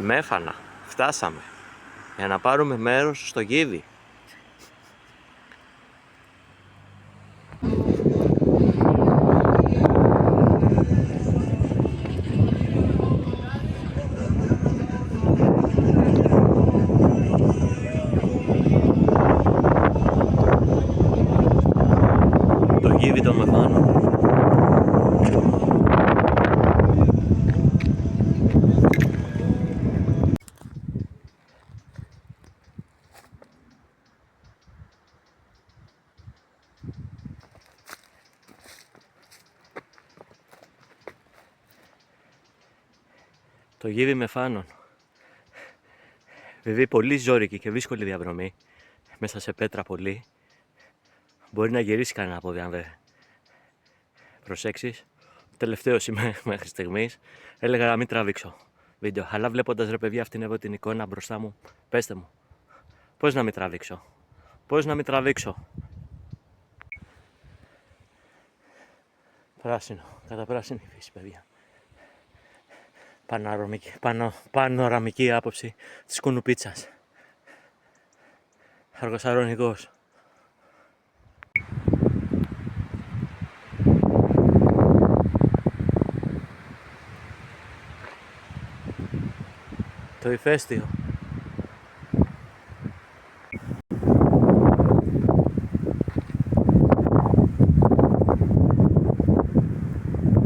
Μέφανα, φτάσαμε για να πάρουμε μέρος στο Γίδι. Το Γίδι των Μεφάνων. Το Γίδι Μεφάνων. Βέβαια πολύ ζώρικη και δύσκολη διαδρομή, μέσα σε πέτρα πολύ. Μπορεί να γυρίσει κανένα πόδι αν δεν προσέξεις. Τελευταίος είμαι μέχρι στιγμής. Έλεγα να μην τραβήξω βίντεο, αλλά βλέποντας ρε παιδιά αυτήν εδώ την εικόνα μπροστά μου, πέστε μου, πώς να μην τραβήξω, πώς να μην τραβήξω. Πράσινο, καταπράσινη φύση παιδιά. Πανοραμική άποψη της Κουνουπίτσας. Αργοσαρονικός. Το ηφαίστειο.